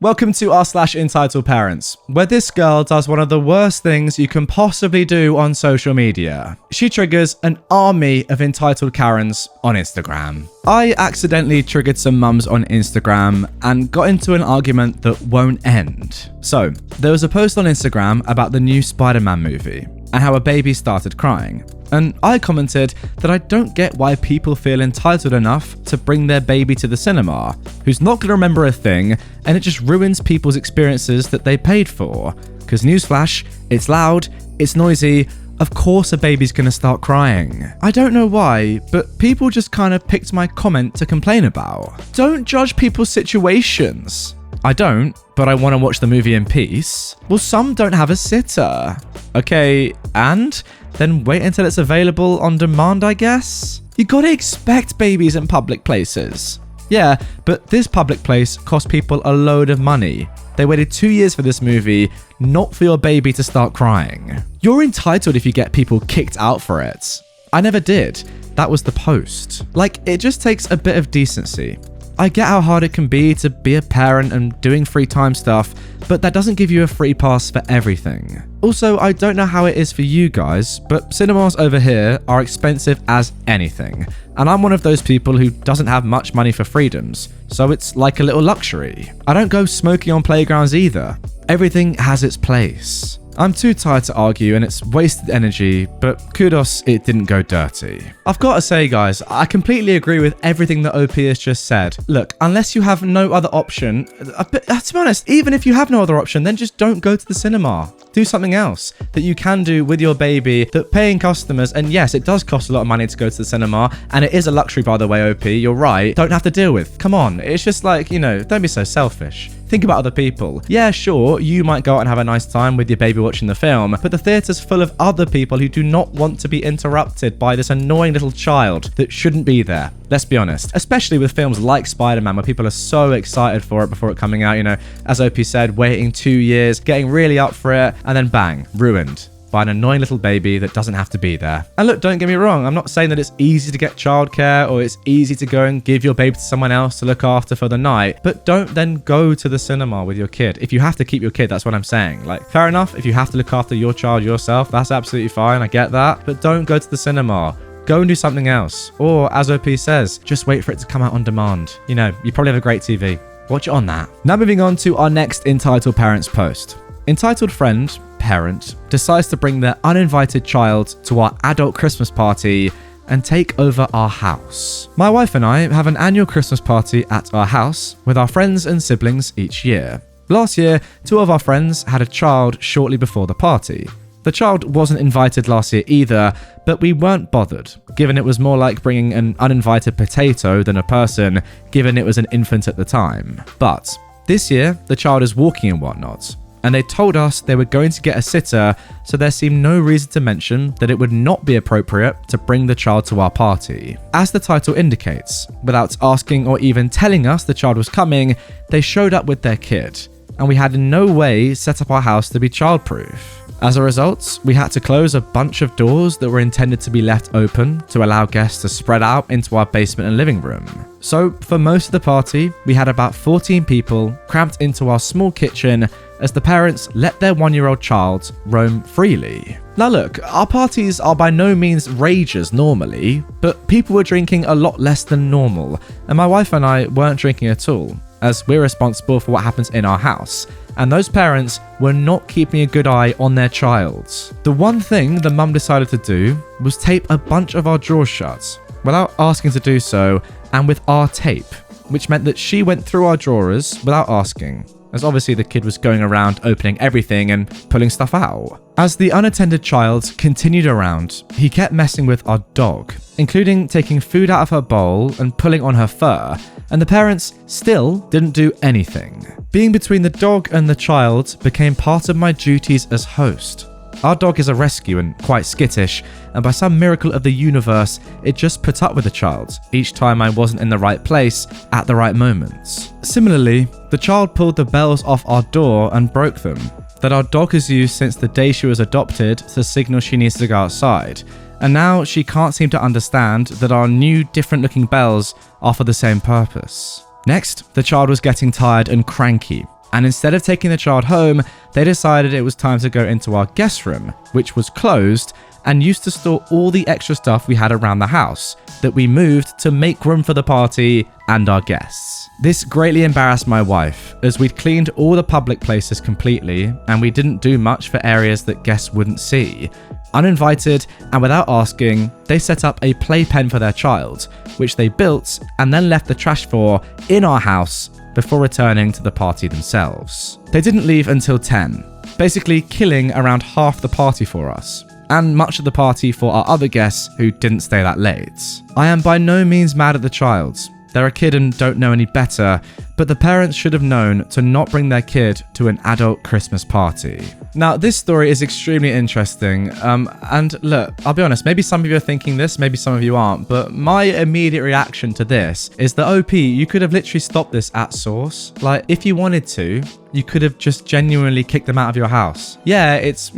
Welcome to r/EntitledParents, where this girl does one of the worst things you can possibly do on social media. She triggers an army of entitled Karens on Instagram. I accidentally triggered some mums on Instagram and got into an argument that won't end. So, there was a post on Instagram about the new Spider-Man movie and how a baby started crying. And I commented that I don't get why people feel entitled enough to bring their baby to the cinema, who's not going to remember a thing, and it just ruins people's experiences that they paid for. Because newsflash, it's loud, it's noisy, of course a baby's going to start crying. I don't know why, but people just kind of picked my comment to complain about. Don't judge people's situations. I don't, but I want to watch the movie in peace. Well, some don't have a sitter. Okay, and? Then wait until it's available on demand, I guess? You gotta expect babies in public places. Yeah, but this public place cost people a load of money. They waited 2 years for this movie, not for your baby to start crying. You're entitled if you get people kicked out for it. I never did. That was the post. Like, it just takes a bit of decency. I get how hard it can be to be a parent and doing free time stuff, but that doesn't give you a free pass for everything. Also, I don't know how it is for you guys, but cinemas over here are expensive as anything. And I'm one of those people who doesn't have much money for freedoms, so it's like a little luxury. I don't go smoking on playgrounds either. Everything has its place. I'm too tired to argue and it's wasted energy, but kudos it didn't go dirty. I've got to say guys, I completely agree with everything that OP has just said. Look, unless you have no other option, to be honest, even if you have no other option, then just don't go to the cinema. Do something else that you can do with your baby that paying customers, and yes, it does cost a lot of money to go to the cinema, and it is a luxury by the way, OP, you're right, don't have to deal with. Come on, it's just like, don't be so selfish. Think about other people. Yeah, sure, you might go out and have a nice time with your baby watching the film, but the theatre's full of other people who do not want to be interrupted by this annoying little child that shouldn't be there. Let's be honest. Especially with films like Spider-Man, where people are so excited for it before it coming out, as OP said, waiting 2 years, getting really up for it, and then bang, ruined by an annoying little baby that doesn't have to be there. And look, don't get me wrong, I'm not saying that it's easy to get childcare or it's easy to go and give your baby to someone else to look after for the night, but don't then go to the cinema with your kid. If you have to keep your kid, that's what I'm saying. Like, fair enough, if you have to look after your child yourself, that's absolutely fine, I get that, but don't go to the cinema. Go and do something else. Or, as OP says, just wait for it to come out on demand. You probably have a great TV. Watch it on that. Now moving on to our next Entitled Parents post. Entitled friend, parent, decides to bring their uninvited child to our adult Christmas party and take over our house. My wife and I have an annual Christmas party at our house with our friends and siblings each year. Last year, 2 of our friends had a child shortly before the party. The child wasn't invited last year either, but we weren't bothered, given it was more like bringing an uninvited potato than a person, given it was an infant at the time. But this year, the child is walking and whatnot, and they told us they were going to get a sitter, so there seemed no reason to mention that it would not be appropriate to bring the child to our party. As the title indicates, without asking or even telling us the child was coming, they showed up with their kid, and we had in no way set up our house to be childproof. As a result, we had to close a bunch of doors that were intended to be left open to allow guests to spread out into our basement and living room. So for most of the party, we had about 14 people cramped into our small kitchen as the parents let their 1-year-old child roam freely. Now look, our parties are by no means rages normally, but people were drinking a lot less than normal, and my wife and I weren't drinking at all, as we're responsible for what happens in our house, and those parents were not keeping a good eye on their child. The one thing the mum decided to do was tape a bunch of our drawers shut, without asking to do so, and with our tape, which meant that she went through our drawers without asking, as obviously the kid was going around opening everything and pulling stuff out. As the unattended child continued around, he kept messing with our dog, including taking food out of her bowl and pulling on her fur, and the parents still didn't do anything. Being between the dog and the child became part of my duties as host. Our dog is a rescue and quite skittish, and by some miracle of the universe, it just put up with the child each time I wasn't in the right place at the right moments. Similarly, the child pulled the bells off our door and broke them, that our dog has used since the day she was adopted to signal she needs to go outside. And now she can't seem to understand that our new different looking bells are for the same purpose. Next, the child was getting tired and cranky, And instead of taking the child home, they decided it was time to go into our guest room, which was closed and used to store all the extra stuff we had around the house that we moved to make room for the party and our guests. This greatly embarrassed my wife, as we'd cleaned all the public places completely and we didn't do much for areas that guests wouldn't see. Uninvited and without asking, they set up a playpen for their child, which they built and then left the trash for in our house before returning to the party themselves. They didn't leave until 10, basically killing around half the party for us, and much of the party for our other guests who didn't stay that late. I am by no means mad at the child. They're a kid and don't know any better, but the parents should have known to not bring their kid to an adult Christmas party. Now, this story is extremely interesting, and look, I'll be honest, maybe some of you are thinking this, maybe some of you aren't, but my immediate reaction to this is that OP, you could have literally stopped this at source. Like, if you wanted to, you could have just genuinely kicked them out of your house. Yeah, it's,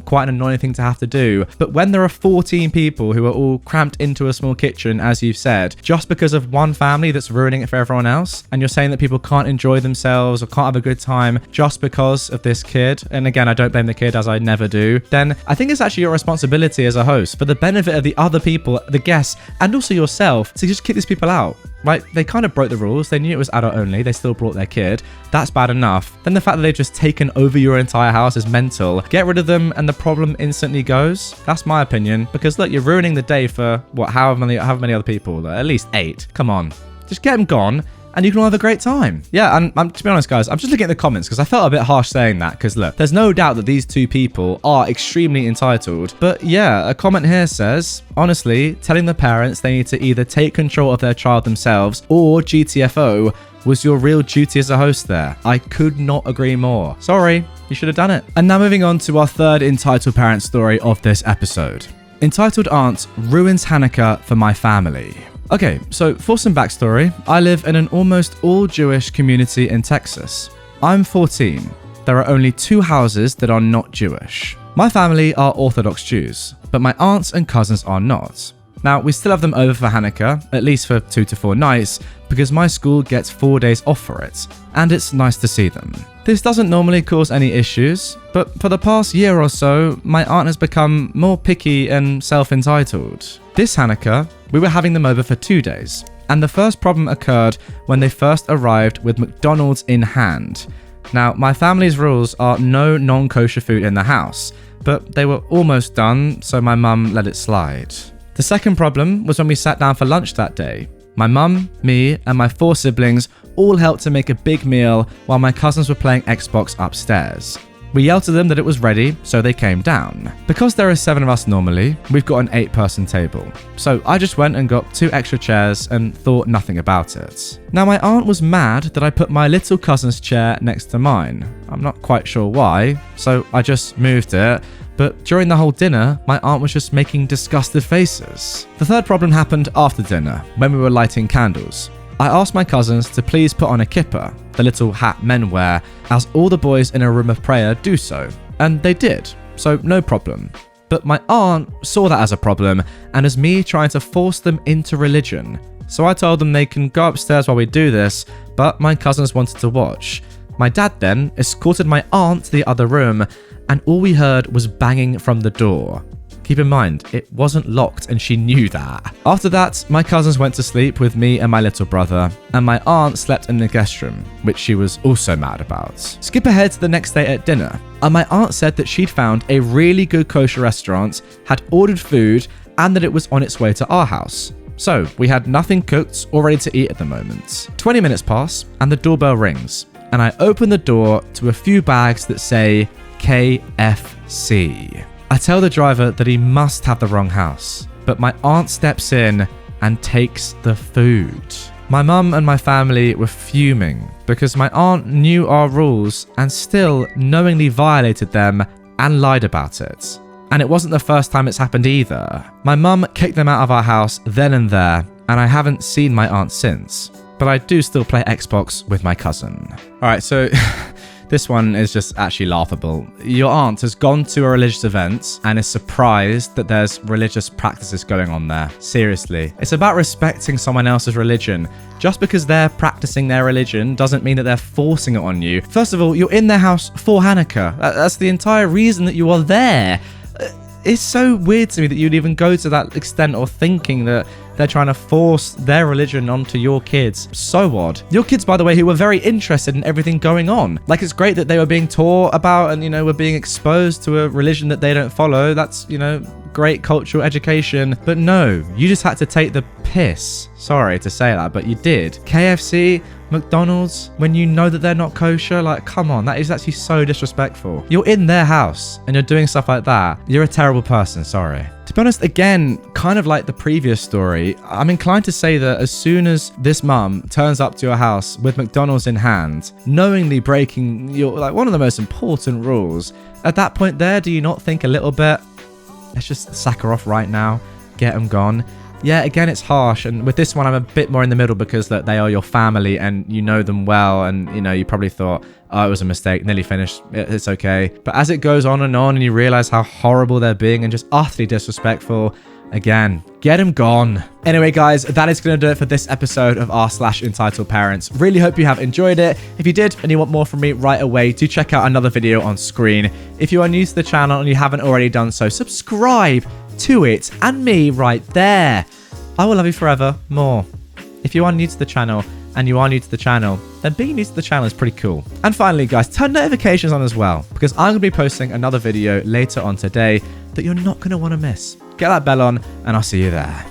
quite an annoying thing to have to do, but when there are 14 people who are all cramped into a small kitchen, as you've said, just because of one family that's ruining it for everyone else, and you're saying that people can't enjoy themselves or can't have a good time just because of this kid, and again, I don't blame the kid, as I never do, then I think it's actually your responsibility as a host, for the benefit of the other people, the guests, and also yourself, to just kick these people out. Right, they kind of broke the rules. They knew it was adult only. They still brought their kid. That's bad enough. Then the fact that they've just taken over your entire house is mental. Get rid of them and the problem instantly goes. That's my opinion. Because look, you're ruining the day for however many other people. At least 8. Come on. Just get them gone. And you can all have a great time. Yeah, and to be honest, guys, I'm just looking at the comments because I felt a bit harsh saying that. Because look, there's no doubt that these two people are extremely entitled. But yeah, a comment here says, honestly, telling the parents they need to either take control of their child themselves or GTFO was your real duty as a host there. I could not agree more. Sorry, you should have done it. And now moving on to our third entitled parent story of this episode. Entitled Aunt Ruins Hanukkah for My Family. Okay, so for some backstory, I live in an almost all-Jewish community in Texas. I'm 14. There are only 2 houses that are not Jewish. My family are Orthodox Jews, but my aunts and cousins are not. Now, we still have them over for Hanukkah, at least for 2 to 4 nights, because my school gets 4 days off for it, and it's nice to see them. This doesn't normally cause any issues, but for the past year or so, my aunt has become more picky and self-entitled. This Hanukkah, we were having them over for 2 days, and the first problem occurred when they first arrived with McDonald's in hand. Now, my family's rules are no non-kosher food in the house, but they were almost done, so my mum let it slide. The second problem was when we sat down for lunch that day. My mum, me, and my 4 siblings all helped to make a big meal while my cousins were playing Xbox upstairs. We yelled at them that it was ready, so they came down. Because there are 7 of us normally, we've got an 8-person table. So I just went and got 2 extra chairs and thought nothing about it. Now my aunt was mad that I put my little cousin's chair next to mine. I'm not quite sure why, so I just moved it. But during the whole dinner, my aunt was just making disgusted faces. The third problem happened after dinner, when we were lighting candles. I asked my cousins to please put on a kippah, the little hat men wear, as all the boys in a room of prayer do so. And they did, so no problem. But my aunt saw that as a problem, and as me trying to force them into religion. So I told them they can go upstairs while we do this, but my cousins wanted to watch. My dad then escorted my aunt to the other room, and all we heard was banging from the door. Keep in mind, it wasn't locked and she knew that. After that, my cousins went to sleep with me and my little brother, and my aunt slept in the guest room, which she was also mad about. Skip ahead to the next day at dinner, and my aunt said that she'd found a really good kosher restaurant, had ordered food, and that it was on its way to our house. So, we had nothing cooked or ready to eat at the moment. 20 minutes pass, and the doorbell rings, and I open the door to a few bags that say KFC. I tell the driver that he must have the wrong house, but my aunt steps in and takes the food. My mum and my family were fuming because my aunt knew our rules and still knowingly violated them and lied about it. And it wasn't the first time it's happened either. My mum kicked them out of our house then and there, and I haven't seen my aunt since. But I do still play Xbox with my cousin. Alright, so This one is just actually laughable. Your aunt has gone to a religious event and is surprised that there's religious practices going on there. Seriously. It's about respecting someone else's religion. Just because they're practicing their religion doesn't mean that they're forcing it on you. First of all, you're in their house for Hanukkah. That's the entire reason that you are there. It's so weird to me that you'd even go to that extent of thinking that they're trying to force their religion onto your kids. So odd. Your kids, by the way, who were very interested in everything going on. Like, it's great that they were being taught about and, were being exposed to a religion that they don't follow. That's, great cultural education. But no, you just had to take the piss. Sorry to say that, but you did. KFC, McDonald's, when you know that they're not kosher, like, come on, that is actually so disrespectful. You're in their house and you're doing stuff like that. You're a terrible person, sorry. To be honest, again, kind of like the previous story, I'm inclined to say that as soon as this mum turns up to your house with McDonald's in hand, knowingly breaking one of the most important rules, at that point there, do you not think a little bit, let's just sack her off right now, get them gone? Yeah, again, it's harsh. And with this one, I'm a bit more in the middle because they are your family and you know them well. And, you probably thought, oh, it was a mistake, nearly finished, it's okay. But as it goes on and you realize how horrible they're being and just utterly disrespectful, again, get them gone. Anyway, guys, that is going to do it for this episode of r/Entitled Parents. Really hope you have enjoyed it. If you did and you want more from me right away, do check out another video on screen. If you are new to the channel and you haven't already done so, subscribe to it and me right there. I will love you forever more. If you are new to the channel and you are new to the channel, then being new to the channel is pretty cool. And finally, guys, turn notifications on as well, because I'm going to be posting another video later on today that you're not going to want to miss. Get that bell on and I'll see you there.